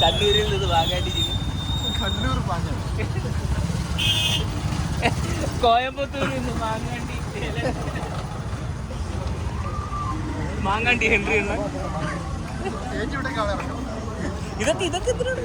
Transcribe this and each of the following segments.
കണ്ണൂരിൽ ഇത് വാങ്ങാണ്ടി കണ്ണൂർ കോയമ്പത്തൂരിൽ നിന്ന് മാങ്ങാണ്ടി ഹെൻറി ഇതൊക്കെ എന്തിനാണ്?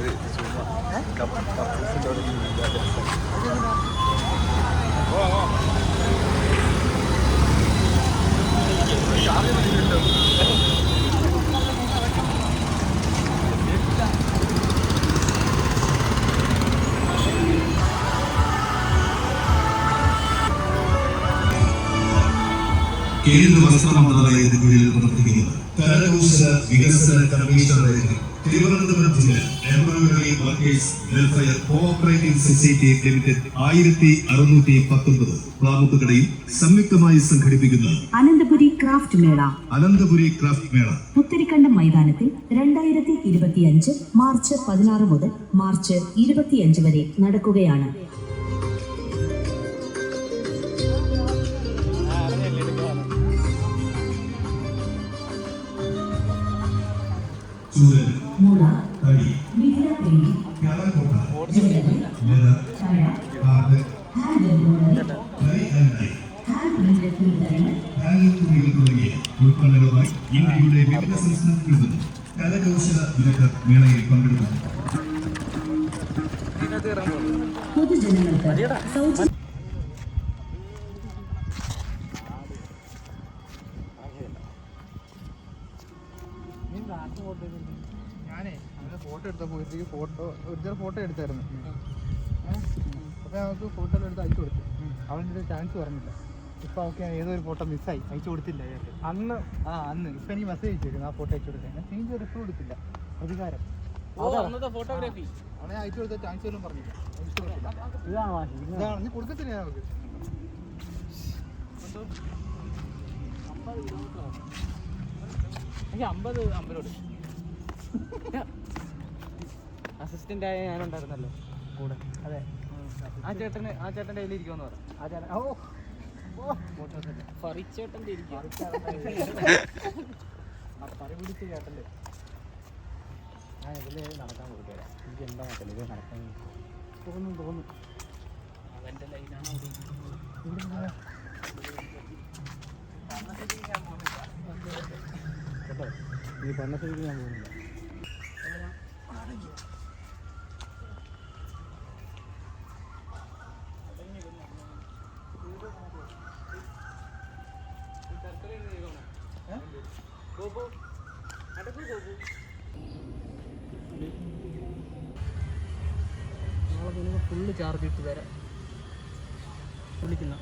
കേന്ദ്ര വസ്ത്ര മന്ത്രാലയത്തിന് കീഴിൽ പ്രവർത്തിക്കുന്ന കരകൗശല വികസന കമ്മീഷണറേറ്റ് തിരുവനന്തപുരം ജില്ല embroidery workers welfare cooperative society limited 1619 പ്ലാമുത്തുകടയിൽ സംയുക്തമായി സംഘടിപ്പിക്കുന്ന അനന്തപുരി ക്രാഫ്റ്റ് മേള പുത്തരിക്കണ്ടം മൈതാനത്തിൽ 2025 മാർച്ച് 16 മുതൽ മാർച്ച് 25 വരെ നടക്കുകയാണ്. മൂല കടി കലക്കോട്ട തുടങ്ങിയ ഉൽപ്പന്നങ്ങളുമായി ഇന്ത്യയുടെ വിവിധ സംസ്ഥാനങ്ങളിൽ നിന്നും കരകൗശല വിദഗ്ധർ മേളയിൽ പങ്കെടുക്കുന്നു. പൊതുജനങ്ങൾക്ക് ഞാനേ അങ്ങനെ ഫോട്ടോ എടുത്തപ്പോൾ ഒറിജിനൽ ഫോട്ടോ എടുത്തായിരുന്നു. അപ്പോൾ നമുക്ക് ഫോട്ടോ എടുത്ത് അയച്ചു കൊടുത്തു. അവൻ്റെ ചാൻസ് പറഞ്ഞില്ല. ഇപ്പോൾ അവൾക്ക് ഏതോ ഒരു ഫോട്ടോ മിസ്സായി, അയച്ചു കൊടുത്തില്ല അന്ന്. ഇപ്പം എനിക്ക് മെസ്സേജ് അയച്ചേക്കുന്നു ആ ഫോട്ടോ അയച്ചു കൊടുക്കാൻ. ഞാൻ ചേഞ്ച് റിപ്ലൈ കൊടുത്തില്ല. പ്രതികാരം ഫോട്ടോഗ്രാഫി അവനെ അയച്ചു കൊടുത്ത ചാൻസ് പോലും പറഞ്ഞില്ല. ഇതാണ് നീ കൊടുക്കത്തില്ല നമുക്ക്. എനിക്ക് 50 അസിസ്റ്റന്റ് ആയ ഞാനുണ്ടായിരുന്നല്ലോ കൂടെ. അതെ, ആ ചേട്ടൻ്റെ കയ്യിൽ ഇരിക്കുമെന്ന് പറഞ്ഞു. ആ ചേട്ടൻ ഫറിച്ചേട്ടൻ്റെ ഇരിക്കും. പറി പിടിച്ച് ചേട്ടൻ്റെ ഞാൻ ഇതിൽ നടക്കാൻ കൊടുക്കുക. എനിക്ക് എന്താ മാറ്റല്ല ഇത് നടക്കാൻ തോന്നുന്നു. അവൻ്റെ ലൈനാണ് അവിടെ കേട്ടോ. ഈ പറഞ്ഞ സ്ഥിതിക്ക് ഞാൻ പോകുന്നില്ല. നാളെ ഫുള്ള് ചാർജ് ഇട്ട് തരാം. വിളിക്കുന്ന